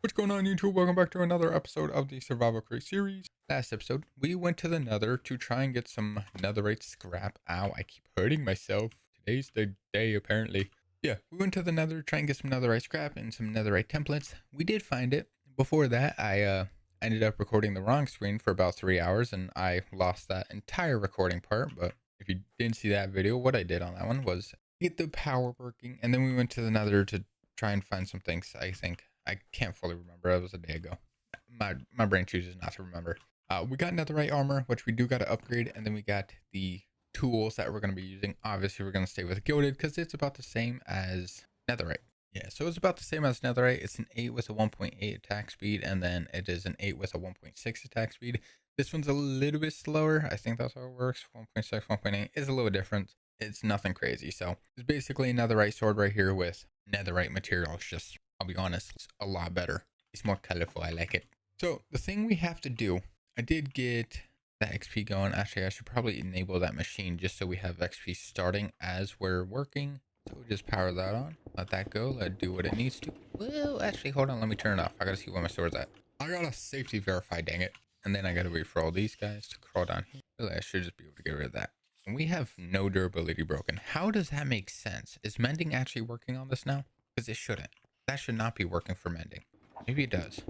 What's going on, YouTube? Welcome back to another episode of the Survival Crate series. Last episode, we went to the Nether to try and get some netherite scrap. Ow, I keep hurting myself. Today's the day, apparently. Yeah, we went to the Nether to try and get some netherite scrap and some netherite templates. We did find it. Before that, I ended up recording the wrong screen for about 3 hours, and I lost that entire recording part. But if you didn't see that video, what I did on that one was get the power working, and then we went to the Nether to try and find some things. I think I can't fully remember. It was a day ago. My brain chooses not to remember. We got netherite armor, which we do got to upgrade, and then we got the tools that we're going to be using. Obviously, we're going to stay with gilded because it's about the same as netherite. Yeah, so it's about the same as netherite. It's an 8 with a 1.8 attack speed, and then it is an 8 with a 1.6 attack speed. This one's a little bit slower. I think that's how it works. 1.6, 1.8 is a little different. It's nothing crazy. So it's basically a netherite sword right here with netherite material. It's just, I'll be honest, it's a lot better. It's more colorful. I like it. So the thing we have to do, I did get that XP going. Actually, I should probably enable that machine just so we have XP starting as we're working. So we'll just power that on. Let that go. Let it do what it needs to. Well, actually, hold on. Let me turn it off. I gotta see where my sword's at. I gotta safety verify, dang it. And then I gotta wait for all these guys to crawl down here. Really, I should just be able to get rid of that. And we have no durability broken. How does that make sense? Is mending actually working on this now? Because it shouldn't. That should not be working for mending. Maybe it does.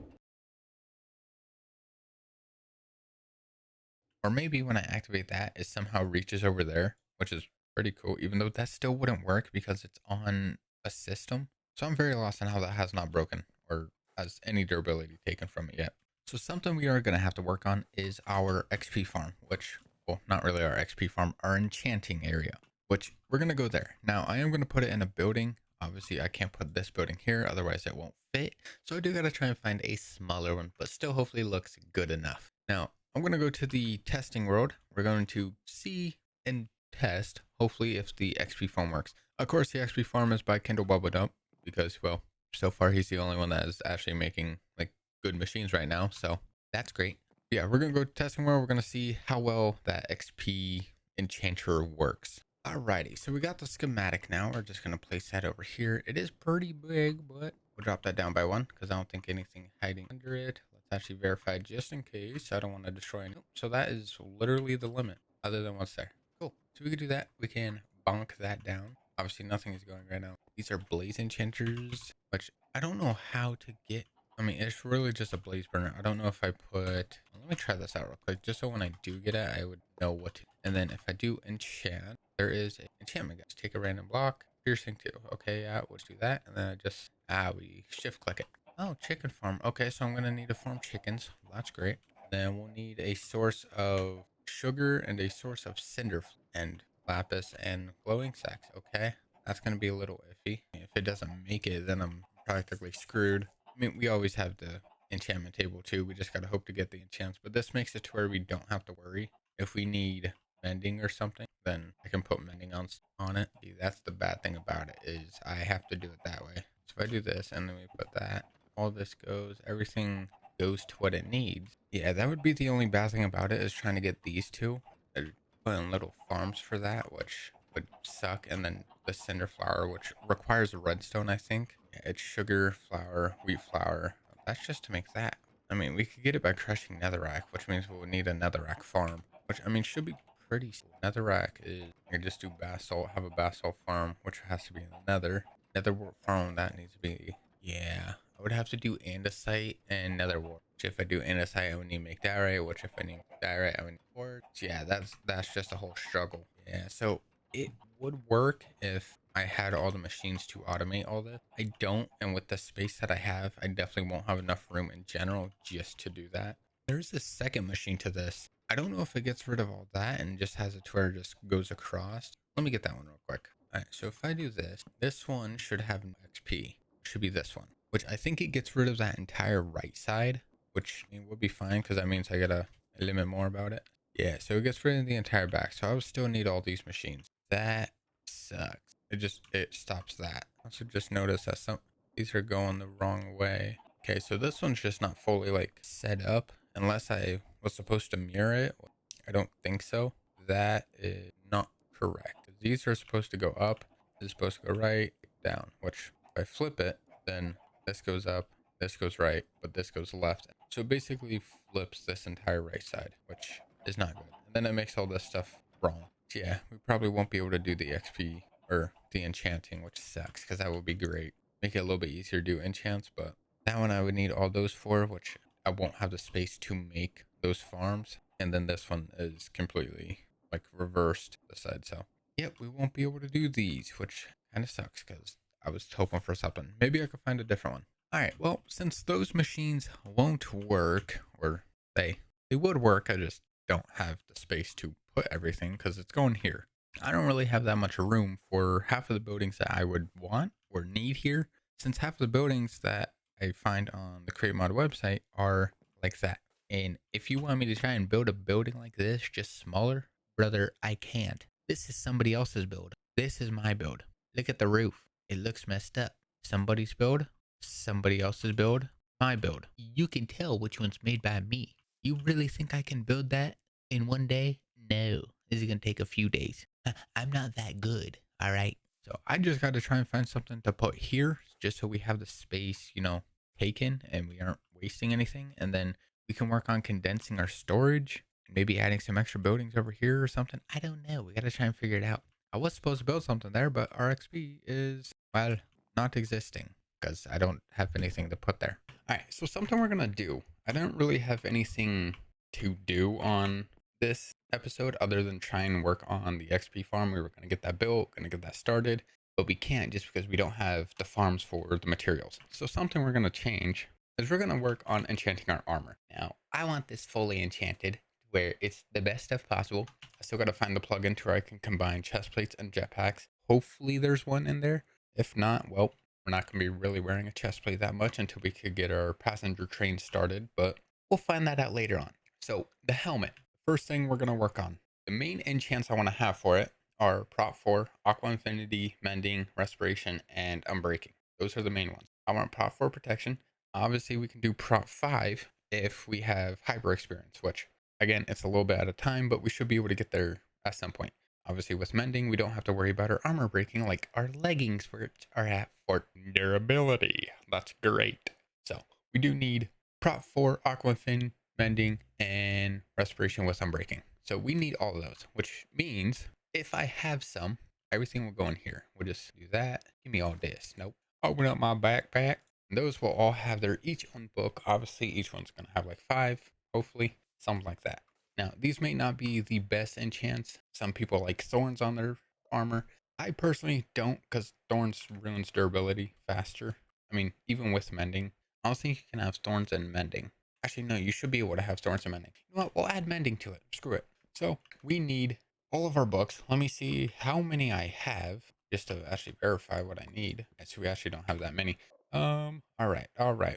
Or maybe when I activate that, it somehow reaches over there, which is pretty cool, even though that still wouldn't work because it's on a system. So I'm very lost on how that has not broken or has any durability taken from it yet. So something we are going to have to work on is our XP farm, which, well, not really our XP farm, our enchanting area, which we're going to go there. Now, I am going to put it in a building. Obviously, I can't put this building here, otherwise it won't fit. So I do got to try and find a smaller one, but still hopefully looks good enough. Now, I'm going to go to the testing world. We're going to see and test, hopefully, if the XP farm works. Of course, the XP farm is by Kindle Bubbled Up because, well, so far he's the only one that is actually making like good machines right now. So that's great. Yeah, we're going to go testing world. We're going to see how well that XP enchanter works. Alrighty, so we got the schematic now. We're just going to place that over here. It is pretty big, but we'll drop that down by one because I don't think anything hiding under it. Let's actually verify just in case. I don't want to destroy any. So that is literally the limit other than what's there. Cool. So we can do that. We can bonk that down. Obviously, nothing is going right now. These are blaze enchanters, which I don't know how to get. I mean, it's really just a blaze burner. I don't know if I put. Let me try this out real quick, just so when I do get it, I would know what to. And then if I do enchant, there is an enchantment guide. Just take a random block, piercing 2. Okay, yeah, let's do that. And then I just, we shift click it. Oh, chicken farm. Okay, so I'm going to need to farm chickens. That's great. Then we'll need a source of sugar and a source of cinder and lapis and glowing sacks. Okay, that's going to be a little iffy. If it doesn't make it, then I'm practically screwed. I mean, we always have the enchantment table too. We just got to hope to get the enchants, but this makes it to where we don't have to worry. If we need mending or something, then I can put mending on it. See, that's the bad thing about it is I have to do it that way. So if I do this and then we put that, all this goes, everything goes to what it needs. Yeah, that would be the only bad thing about it is trying to get these two. They're putting little farms for that, which would suck. And then the cinder flour, which requires a redstone, I think. Yeah, it's sugar, flour, wheat flour. That's just to make that. I mean, we could get it by crushing netherrack, which means we would need a netherrack farm, which I mean should be pretty simple. Netherrack is, you just do basalt, have a basalt farm, which has to be in the nether farm. That needs to be, yeah, I would have to do andesite and nether wart. Which if I do andesite, I would need to make diorite, which if I need diorite, I would need quartz. Yeah, that's just a whole struggle. Yeah, so it would work if I had all the machines to automate all this. I don't, and with the space that I have, I definitely won't have enough room in general just to do that. There's a second machine to this. I don't know if it gets rid of all that and just has it to where it just goes across. Let me get that one real quick. All right, so if I do this, this one should have no XP. Should be this one, which I think it gets rid of that entire right side, which I mean, would be fine because that means I gotta limit more about it. Yeah, so it gets rid of the entire back. So I would still need all these machines. That sucks. It stops that. Also just notice that some these are going the wrong way. Okay, so this one's just not fully like set up unless I was supposed to mirror it. I don't think so. That is not correct. These are supposed to go up. This is supposed to go right, down, which if I flip it, then this goes up, this goes right, but this goes left. So it basically flips this entire right side, which is not good. And then it makes all this stuff wrong. So yeah, we probably won't be able to do the XP or the enchanting, which sucks because that would be great. Make it a little bit easier to do enchants, but that one I would need all those for, which I won't have the space to make those farms. And then this one is completely like reversed the side. So yep, we won't be able to do these, which kind of sucks because I was hoping for something. Maybe I could find a different one. All right, well, since those machines won't work, or they would work, I just don't have the space to put everything because it's going here. I don't really have that much room for half of the buildings that I would want or need here, since half of the buildings that I find on the Create Mod website are like that. And if you want me to try and build a building like this, just smaller, brother, I can't. This is somebody else's build. This is my build. Look at the roof. It looks messed up. Somebody's build, somebody else's build, my build. You can tell which one's made by me. You really think I can build that in one day? No. This is going to take a few days. I'm not that good. All right. So I just got to try and find something to put here just so we have the space, taken and we aren't wasting anything. And then we can work on condensing our storage and maybe adding some extra buildings over here or something. I don't know. We got to try and figure it out. I was supposed to build something there, but our XP is, well, not existing because I don't have anything to put there. All right, so something we're gonna do. I don't really have anything to do on this episode other than try and work on the XP farm. We were gonna get that built, gonna get that started, but we can't just because we don't have the farms for the materials. So something we're gonna change is we're gonna work on enchanting our armor. Now, I want this fully enchanted where it's the best stuff possible. I still gotta find the plugin to where I can combine chest plates and jetpacks. Hopefully there's one in there. If not, well, we're not going to be really wearing a chest plate that much until we could get our passenger train started, but we'll find that out later on. So the helmet, first thing we're going to work on. The main enchants I want to have for it are Prop 4, Aqua Infinity, Mending, Respiration, and Unbreaking. Those are the main ones. I want Prop 4 protection. Obviously, we can do Prop 5 if we have Hyper Experience, which, again, it's a little bit out of time, but we should be able to get there at some point. Obviously, with mending, we don't have to worry about our armor breaking like our leggings, which are at for durability. That's great. So we do need Prop 4, Aquafin, mending, and respiration with unbreaking. So we need all of those, which means if I have some, everything will go in here. We'll just do that. Give me all this. Nope. Open up my backpack. And those will all have their each own book. Obviously, each one's going to have like 5, hopefully, something like that. Now, these may not be the best enchants. Some people like thorns on their armor. I personally don't because thorns ruins durability faster. I mean, even with mending, I don't think you can have thorns and mending. Actually, no, you should be able to have thorns and mending. You know what? We'll add mending to it. Screw it. So we need all of our books. Let me see how many I have just to actually verify what I need. So we actually don't have that many. All right.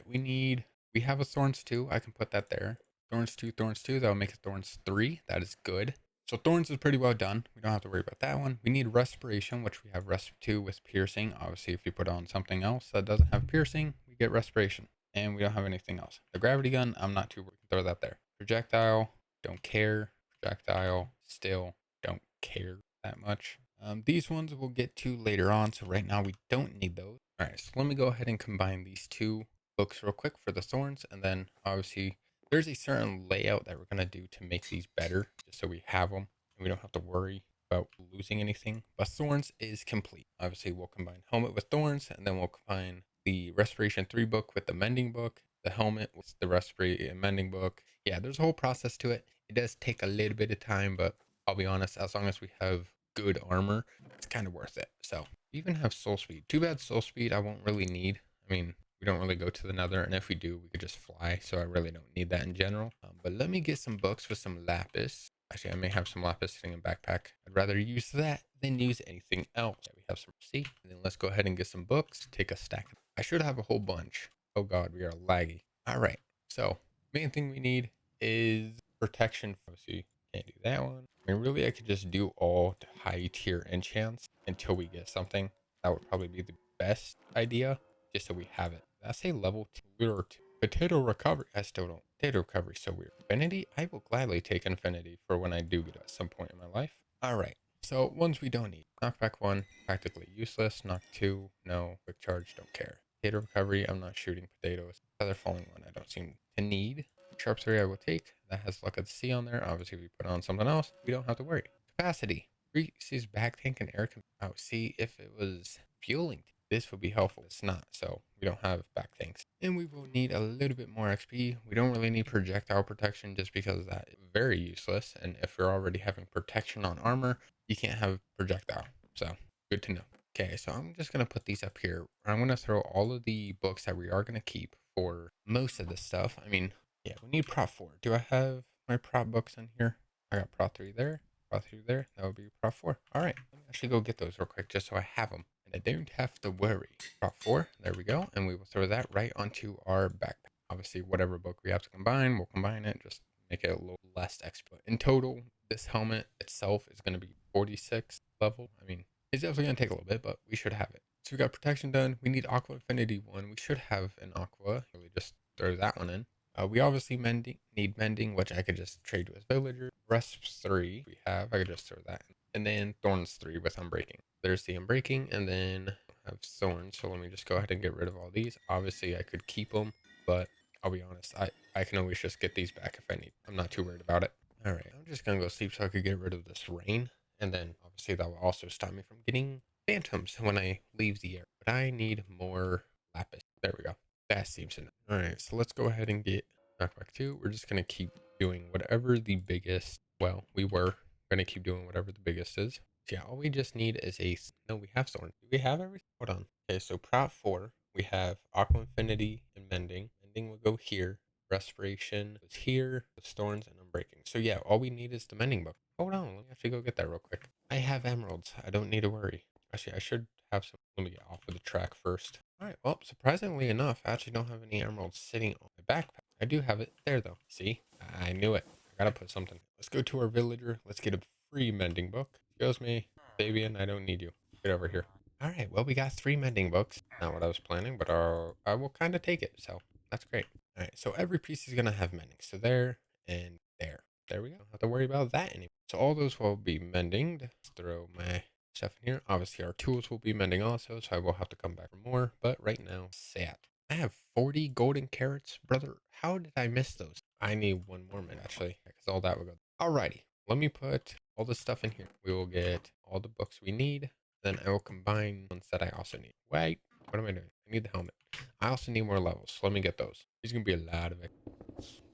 We have a thorns 2. I can put that there. Thorns 2. That'll make it Thorns 3. That is good. So Thorns is pretty well done. We don't have to worry about that one. We need Respiration, which we have Resp 2 with Piercing. Obviously, if you put on something else that doesn't have Piercing, we get Respiration. And we don't have anything else. The Gravity Gun, I'm not too worried. Throw that there. Projectile, don't care. Projectile, still don't care that much. These ones we'll get to later on. So right now we don't need those. All right, so let me go ahead and combine these two books real quick for the thorns. And then obviously there's a certain layout that we're going to do to make these better, just so we have them and we don't have to worry about losing anything. But thorns is complete. Obviously, we'll combine helmet with thorns, and then we'll combine the respiration 3 book with the mending book, the helmet with the respiration and mending book. Yeah, there's a whole process to it. It does take a little bit of time, but I'll be honest, as long as we have good armor, it's kind of worth it. So we even have soul speed. Too bad soul speed I won't really need. I mean, we don't really go to the nether, and if we do, we could just fly, so I really don't need that in general. But let me get some books with some lapis. Actually, I may have some lapis sitting in backpack. I'd rather use that than use anything else. We have some receipt, and then let's go ahead and get some books. Take a stack. I should have a whole bunch. Oh god, we are laggy. All right, so main thing we need is protection. Obviously, can't do that one. I mean, really, I could just do all high tier enchants until we get something. That would probably be the best idea, just so we have it. Did I say level 2 or 2? Potato recovery. I still don't. Potato recovery so weird. Infinity? I will gladly take infinity for when I do get at some point in my life. All right. So ones we don't need. Knockback 1, practically useless. Knock 2, no. Quick charge, don't care. Potato recovery, I'm not shooting potatoes. Feather falling one, I don't seem to need. Sharp 3 I will take. That has luck at the sea on there. Obviously, if we put on something else, we don't have to worry. Capacity. Increases back tank and air. Oh, see, if it was fueling, this would be helpful. It's not, so we don't have back tanks. And we will need a little bit more XP. We don't really need projectile protection just because that is very useless. And if you're already having protection on armor, you can't have projectile. So, good to know. Okay, so I'm just going to put these up here. I'm going to throw all of the books that we are going to keep for most of the stuff. I mean, yeah, we need prop 4. Do I have my prop books in here? I got prop 3 there, prop 3 there. That would be prop 4. All right, let me actually go get those real quick just so I have them. And I don't have to worry. Prop 4, there we go. And we will throw that right onto our backpack. Obviously, whatever book we have to combine, we'll combine it. Just make it a little less XP. In total, this helmet itself is going to be 46 level. I mean, it's definitely going to take a little bit, but we should have it. So we got protection done. We need Aqua Affinity 1. We should have an Aqua. We just throw that one in. We obviously need mending, which I could just trade with Villager. Resps 3 we have. I could just throw that in. And then Thorns 3 with Unbreaking. There's the Unbreaking, and then I have Thorns. So let me just go ahead and get rid of all these. Obviously, I could keep them, but I'll be honest. I can always just get these back if I need. I'm not too worried about it. All right, I'm just going to go sleep so I could get rid of this rain. And then obviously that will also stop me from getting phantoms when I leave the area. But I need more lapis. There we go. That seems enough. All right, so let's go ahead and get knockback 2. We're just going to keep doing whatever the biggest, well, we were going to keep doing whatever the biggest is. So yeah, all we just need is a, no, we have Thorn. Do we have everything? Hold on. Okay, so prop 4, we have Aqua Infinity and Mending. Mending will go here. Respiration is here, with Thorns and Unbreaking. So yeah, all we need is the Mending book. Hold on, let me actually go get that real quick. I have emeralds. I don't need to worry. Actually, I should have some. Let me get off of the track first. All right, well, surprisingly enough, I actually don't have any emeralds sitting on my backpack. I do have it there, though. See? I knew it. I gotta put something. Let's go to our villager. Let's get a free mending book. Excuse me, Fabian, I don't need you. Get over here. All right, well, we got 3 mending books. Not what I was planning, but I will kind of take it, so that's great. All right, so every piece is going to have mending. So there and there. There we go. Don't have to worry about that anymore. So all those will be mending. Let's throw my stuff in here. Obviously, our tools will be mending also, so I will have to come back for more. But right now, sad. I have 40 golden carrots. Brother, how did I miss those? I need one more minute, actually, because all that will go. Alrighty, let me put all the stuff in here. We will get all the books we need. Then I will combine ones that I also need. Wait, what am I doing? I need the helmet. I also need more levels, so let me get those. There's gonna be a lot of it.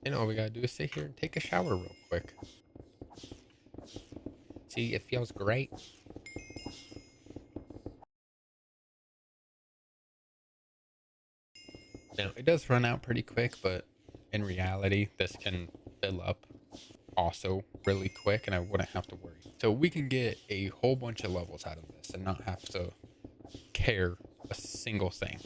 And all we gotta do is sit here and take a shower real quick. See, it feels great. Now, it does run out pretty quick, but in reality, this can fill up also really quick, and I wouldn't have to worry. So we can get a whole bunch of levels out of this and not have to care a single thing.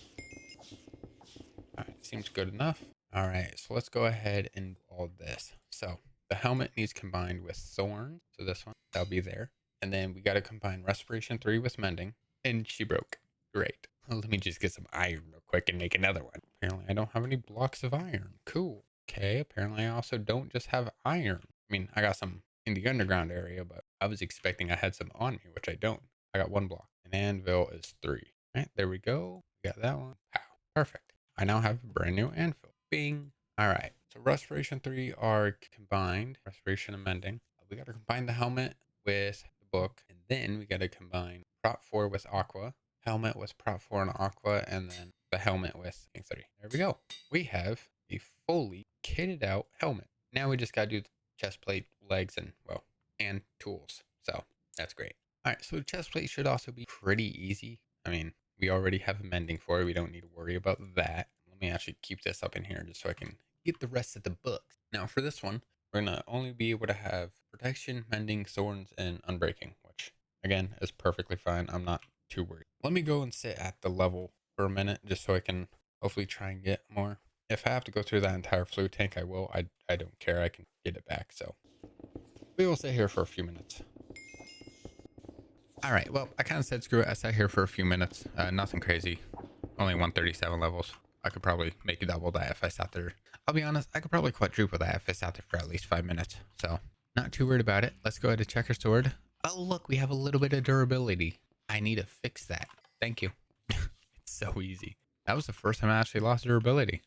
All right, seems good enough. All right, so let's go ahead and do all this. So the helmet needs combined with thorns. So this one, that'll be there. And then we got to combine respiration 3 with mending. And she broke. Great. Well, let me just get some iron real quick and make another one. Apparently I don't have any blocks of iron. Cool. Okay, apparently I also don't just have iron. I mean, I got some in the underground area, but I was expecting I had some on me, which I don't. I got 1 block. An anvil is 3. All right, there we go. We got that one. Pow. Perfect. I now have a brand new anvil. Bing. All right. So respiration 3 are combined. Respiration and mending. We got to combine the helmet with the book, and then we got to combine prop 4 with aqua, helmet with prop 4 and aqua, and then the helmet with 3. There we go. We have a fully kitted out helmet. Now we just got to do the chest plate, legs, and well, and tools. So that's great. All right. So the chest plate should also be pretty easy. I mean, we already have mending for it. We don't need to worry about that. Let me actually keep this up in here just so I can get the rest of the books. Now for this one, we're going to only be able to have protection, mending, thorns, and unbreaking, which again is perfectly fine. I'm not too worried. Let me go and sit at the level for a minute just so I can hopefully try and get more. If I have to go through that entire fluid tank, I will. I don't care. I can get it back. So we will sit here for a few minutes. All right. Well, I kind of said screw it. I sat here for a few minutes. Nothing crazy. Only 137 levels. I could probably make double that if I sat there. I'll be honest, I could probably quadruple that if I sat there for at least 5 minutes. So, not too worried about it. Let's go ahead and check our sword. Oh, look, we have a little bit of durability. I need to fix that. Thank you. It's so easy. That was the first time I actually lost durability.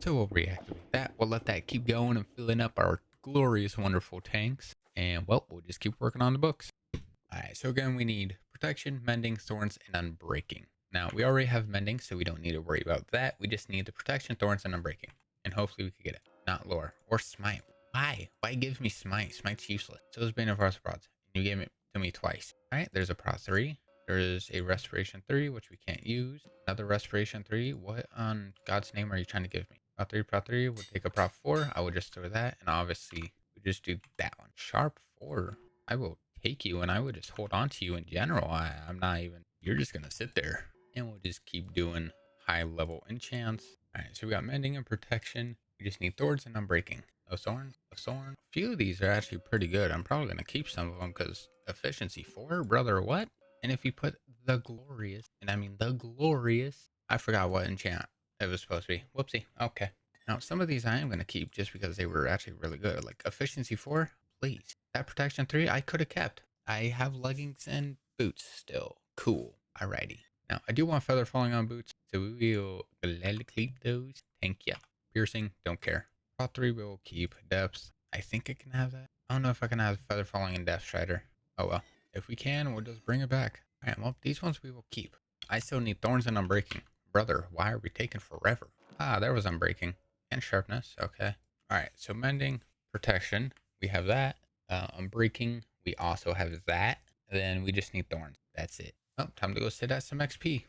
So we'll reactivate that. We'll let that keep going and filling up our glorious, wonderful tanks. And well, we'll just keep working on the books. All right, so again, we need protection, mending, thorns, and unbreaking. Now, we already have mending, so we don't need to worry about that. We just need the protection, thorns, and unbreaking. And hopefully we can get it. Not lore. Or smite. Why? Why give me smite? Smite's useless. So is Bane of Arthropods. You gave it to me twice. All right, there's a Pro 3. There is a Restoration 3, which we can't use. Another Restoration 3. What on God's name are you trying to give me? Pro 3, Pro 3. We'll take a Pro 4. I will just throw that. And obviously, we just do that one. Sharp 4. I will take you and I would just hold on to you in general. I'm not even, you're just going to sit there and we'll just keep doing high level enchants. All right, so we got mending and protection. We just need thorns and unbreaking. No thorns, no thorn. A few of these are actually pretty good. I'm probably going to keep some of them because efficiency 4, brother, what? And if you put the glorious, and I mean the glorious, I forgot what enchant it was supposed to be. Whoopsie. Okay. Now, some of these I am going to keep just because they were actually really good. Like efficiency 4, please. That protection 3, I could have kept. I have leggings and boots still. Cool. Alrighty. Now, I do want feather falling on boots, so we will gladly keep those. Thank you. Piercing, don't care. Plot 3 we will keep. Depth, I think I can have that. I don't know if I can have feather falling and Death Strider. Oh well. If we can, we'll just bring it back. Alright, well, these ones we will keep. I still need thorns and unbreaking. Brother, why are we taking forever? Ah, there was unbreaking. And sharpness, okay. Alright, so mending, protection, we have that. Unbreaking, we also have that. And then we just need thorns. That's it. Oh, time to go sit at some XP.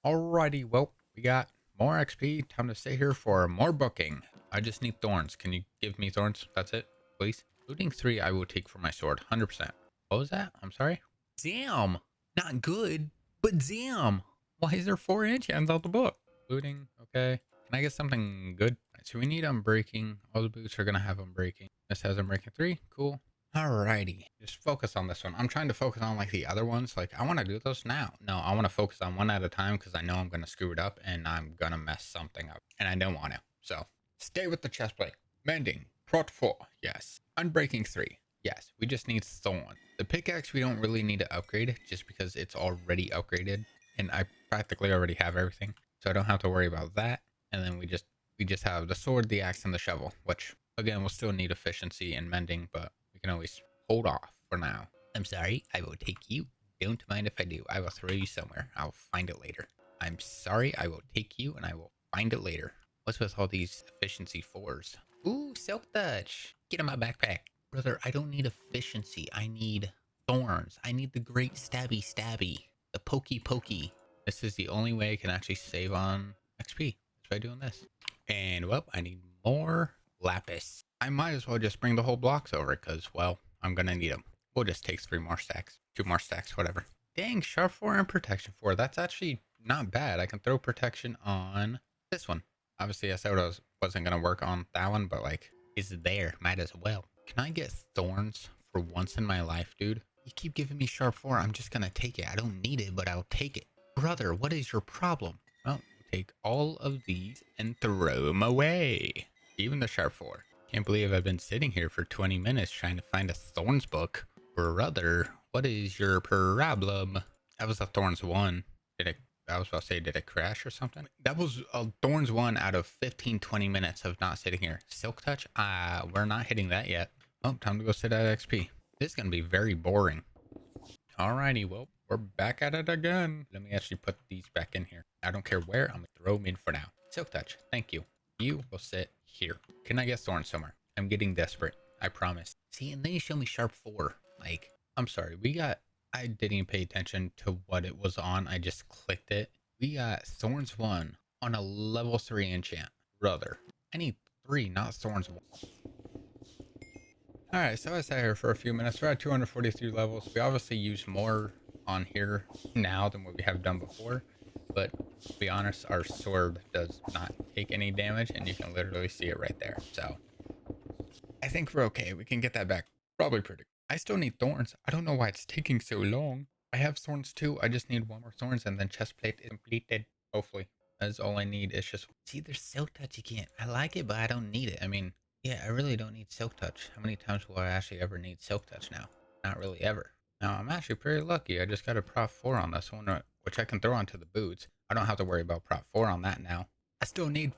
Alrighty, well, we got more XP. Time to stay here for more booking. I just need thorns. Can you give me thorns? That's it, please. Looting 3, I will take for my sword, 100%. What was that? I'm sorry. Damn, not good, but damn. Why is there 4 enchants out the book? Looting, okay. Can I get something good? Right, so we need unbreaking. All the boots are gonna have unbreaking. This has unbreaking 3, cool. Alrighty, just focus on this one. I'm trying to focus on like the other ones. Like I want to do those now. No, I want to focus on one at a time because I know I'm gonna screw it up and I'm gonna mess something up, and I don't want to. So stay with the chest plate. Mending, prot 4, yes. Unbreaking 3, yes. We just need thorn. The pickaxe we don't really need to upgrade just because it's already upgraded, and I practically already have everything, so I don't have to worry about that. And then we just have the sword, the axe, and the shovel, which again we'll still need efficiency and mending, but we can always hold off for now. I'm sorry, I will take you. Don't mind if I do. I will throw you somewhere. I'll find it later. I'm sorry, I will take you and I will find it later. What's with all these efficiency 4s? Ooh, silk touch. Get in my backpack. Brother, I don't need efficiency. I need thorns. I need the great stabby stabby. The pokey pokey. This is the only way I can actually save on XP. Is by doing this. And well, I need more lapis. I might as well just bring the whole blocks over because, well, I'm going to need them. We'll just take 3 more stacks, 2 more stacks, whatever. Dang, sharp 4 and protection 4. That's actually not bad. I can throw protection on this one. Obviously, I said I wasn't going to work on that one, but like, it's there. Might as well. Can I get thorns for once in my life, dude? You keep giving me sharp 4. I'm just going to take it. I don't need it, but I'll take it. Brother, what is your problem? Well, take all of these and throw them away. Even the sharp 4. Can't believe I've been sitting here for 20 minutes trying to find a Thorns book. Brother, what is your problem? That was a Thorns 1. I was about to say, did it crash or something? That was a Thorns 1 out of 15, 20 minutes of not sitting here. Silk Touch? We're not hitting that yet. Oh, time to go sit at XP. This is going to be very boring. Alrighty, well, we're back at it again. Let me actually put these back in here. I don't care where, I'm gonna throw them in for now. Silk Touch, thank you. You will sit here. Can I get Thorn somewhere? I'm getting desperate, I promise. See, and then you show me sharp 4. Like, I'm sorry, I didn't even pay attention to what it was on. I just clicked it. We got Thorns 1 on a level 3 enchant. Brother, I need 3, not Thorns 1. Alright, so I sat here for a few minutes. We're at 243 levels. We obviously use more on here now than what we have done before. But to be honest, our sword does not take any damage, and you can literally see it right there. So I think we're okay. We can get that back probably pretty. I still need thorns. I don't know why it's taking so long. I have thorns too. I just need 1 more thorns, and then chest plate is completed. Hopefully. That's all I need. It's just, see, there's silk touch again. I like it, but I don't need it. I mean, yeah, I really don't need silk touch. How many times will I actually ever need silk touch now? Not really ever. Now, I'm actually pretty lucky. I just got a Prop 4 on this one, which I can throw onto the boots. I don't have to worry about Prop 4 on that now. I still need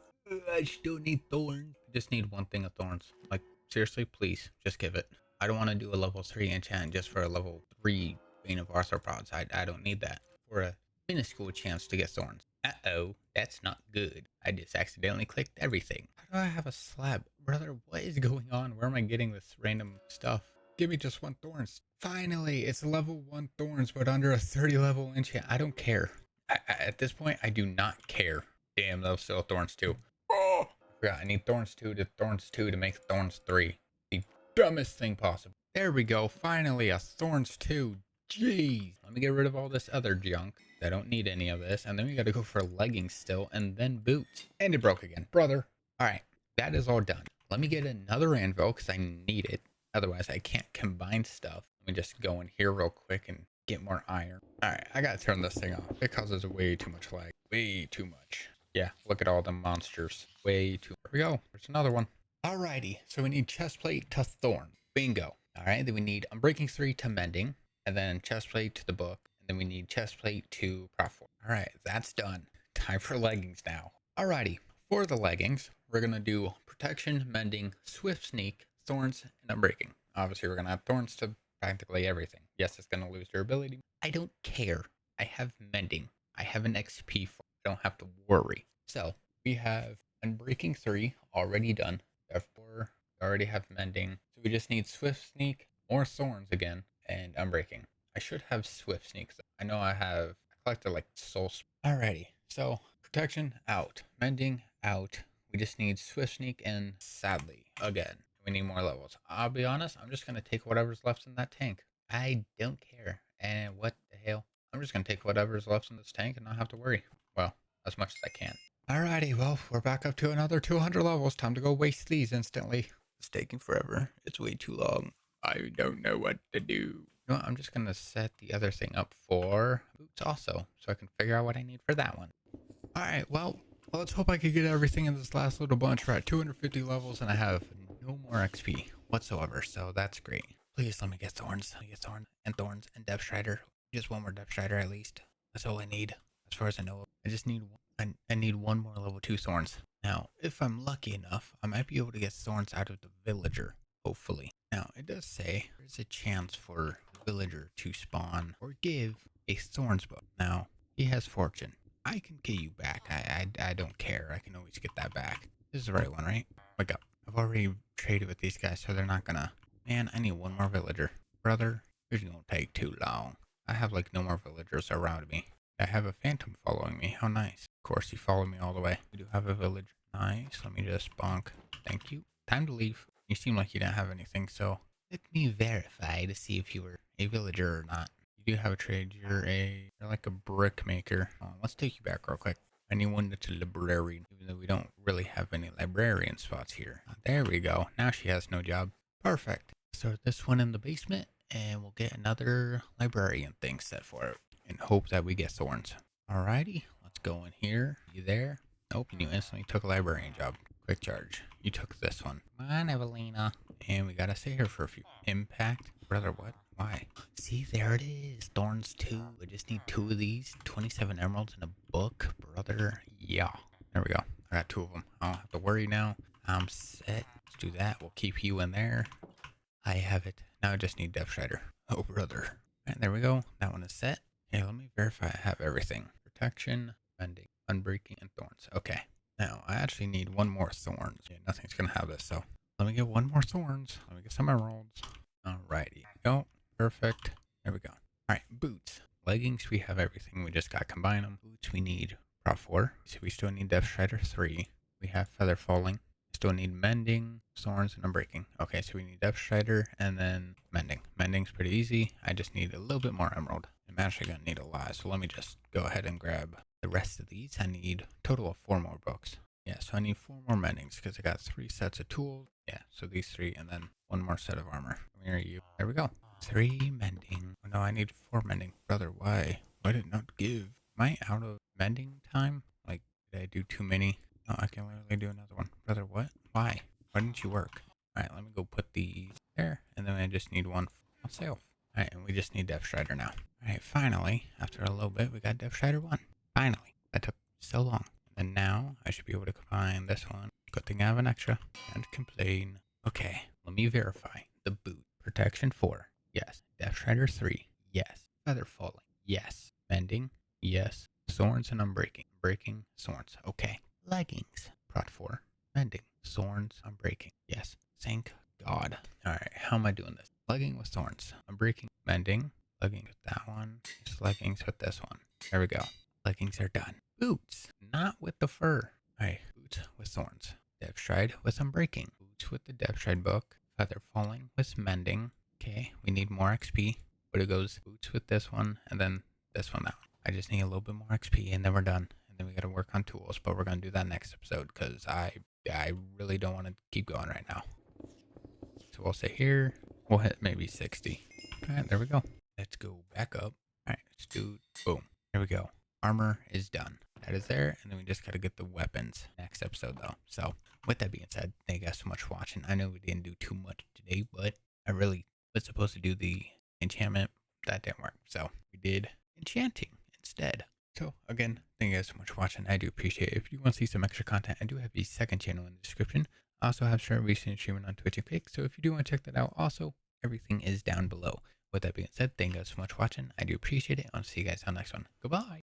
thorns. I just need one thing of thorns. Like, seriously, please, just give it. I don't want to do a level 3 enchant just for a level 3 Bane of Arthropods. I don't need that. For a minuscule chance to get thorns. Uh-oh, that's not good. I just accidentally clicked everything. How do I have a slab? Brother, what is going on? Where am I getting this random stuff? Give me just one thorns. Finally, it's level 1 thorns, but under a 30 level enchant. I don't care. At this point, I do not care. Damn, those still thorns 2. Oh! I forgot, I need thorns 2 to make thorns 3. The dumbest thing possible. There we go. Finally, a thorns 2. Jeez. Let me get rid of all this other junk. I don't need any of this. And then we got to go for leggings still, and then boots. And it broke again. Brother. All right, that is all done. Let me get another anvil because I need it. Otherwise, I can't combine stuff. Let me just go in here real quick and get more iron. All right, I got to turn this thing off. It causes way too much lag. Way too much. Yeah, look at all the monsters. Way too. There we go. There's another one. Alrighty, so we need chestplate to thorn. Bingo. All right, then we need unbreaking 3 to mending, and then chestplate to the book, and then we need chestplate to prop 4. All right, that's done. Time for leggings now. Alrighty, for the leggings, we're gonna do protection, mending, swift sneak, thorns, and unbreaking. Obviously, we're gonna have thorns to practically everything. Yes, it's gonna lose durability. I don't care. I have mending. I have an XP for. I don't have to worry. So we have unbreaking 3 already done. Therefore, we already have mending. So we just need swift sneak, more thorns again, and unbreaking. I should have swift sneak. I know I collected like soul. Alrighty, so protection out, mending out. We just need swift sneak, and sadly, again, we need more levels. I'll be honest, I'm just gonna take whatever's left in that tank. I don't care. And what the hell? I'm just gonna take whatever's left in this tank and not have to worry. Well, as much as I can. Alrighty, well, we're back up to another 200 levels. Time to go waste these instantly. It's taking forever. It's way too long. I don't know what to do. You know what? I'm just gonna set the other thing up for boots also, so I can figure out what I need for that one. Alright, well, let's hope I can get everything in this last little bunch. We're at 250 levels and I have no more XP whatsoever, so that's great. Please let me get thorns. Let me get thorns and depth strider. Just one more depth strider at least. That's all I need, as far as I know. I just need one. I need one more level 2 thorns. Now, if I'm lucky enough, I might be able to get thorns out of the villager, hopefully. Now, it does say there's a chance for the villager to spawn or give a thorns book. Now, he has fortune. I can get you back. I don't care. I can always get that back. This is the right one, right? Wake up. I've already traded with these guys, so they're not gonna... Man, I need one more villager. Brother, this is gonna take too long. I have like no more villagers around me. I have a phantom following me. How nice. Of course, he followed me all the way. We do have a villager. Nice. Let me just bonk. Thank you. Time to leave. You seem like you didn't have anything, so let me verify to see if you were a villager or not. You do have a trade. You're like a brick maker. Let's take you back real quick. Anyone that's a librarian, even though we don't really have any librarian spots here. There we go. Now she has no job. Perfect. Start this one in the basement, and we'll get another librarian thing set for it, and hope that we get thorns. Alrighty, let's go in here. You there? Nope, and you instantly took a librarian job. Quick charge. You took this one. Come on, Evelina. And we gotta stay here for a few. Impact? Brother, what? Why? See, there it is. Thorns 2. I just need 2 of these. 27 emeralds in a book. Brother, yeah. There we go. I got 2 of them. I don't have to worry now. I'm set. Let's do that. We'll keep you in there. I have it. Now I just need Depth Strider. Oh, brother. Alright, there we go. That one is set. Okay, let me verify I have everything. Protection, mending, unbreaking, and thorns. Okay. Now, I actually need one more thorns. Yeah, nothing's gonna have this, so let me get one more thorns. Let me get some emeralds. Alrighty. Go. Perfect. There we go. Alright, boots. Leggings, we have everything. We just gotta combine them. Boots, we need Prop 4. So we still need Depth Strider 3. We have Feather Falling. Still need mending, thorns, and unbreaking. Okay, so we need depth strider and then mending. Mending's pretty easy. I just need a little bit more emerald. I'm actually gonna need a lot, so let me just go ahead and grab the rest of these. I need a total of 4 more books. Yeah, so I need 4 more mendings because I got 3 sets of tools. Yeah, so these 3 and then 1 more set of armor. Where are you? There we go. 3 mending. Oh no, I need 4 mending. Brother, why? Why did it not give? Am I out of mending time? Like, did I do too many? Oh, I can literally do another one. Brother, what? Why? Why didn't you work? Alright, let me go put these there. And then I just need one for myself. Alright, and we just need Depth Strider now. Alright, finally, after a little bit, we got Depth Strider 1. Finally. That took so long. And now I should be able to combine this one. Good thing I have an extra. Can't complain. Okay, let me verify. The boot. Protection 4. Yes. Depth Strider 3. Yes. Feather Falling. Yes. Mending. Yes. Thorns and Unbreaking. Breaking. Thorns. Okay. Leggings. Prot 4. Mending. Thorns. Unbreaking. Yes. Thank God. Alright, how am I doing this? Legging with Thorns. Unbreaking. Mending. Leggings with that one. Just leggings with this one. There we go. Leggings are done. Boots. Not with the fur. Alright, boots with Thorns. Depth Stride with Unbreaking. Boots with the Depth Stride book. Feather Falling with Mending. Okay, we need more XP. But it goes boots with this one, and then this one out. I just need a little bit more XP, and then we're done. And then we gotta work on tools, but we're gonna do that next episode, because I really don't want to keep going right now. So we'll say here, we'll hit maybe 60. Alright, there we go. Let's go back up. Alright, let's do, boom. There we go. Armor is done. That is there, and then we just gotta get the weapons next episode though. So with that being said, thank you guys so much for watching. I know we didn't do too much today, but I really was supposed to do the enchantment. That didn't work, so we did enchanting instead. So again, thank you guys so much for watching. I do appreciate it. If you want to see some extra content, I do have a second channel in the description. I also have certain recent streaming on Twitch and Kick, so if you do want to check that out, also everything is down below. With that being said, thank you guys so much for watching. I do appreciate it. I'll see you guys on the next one. Goodbye.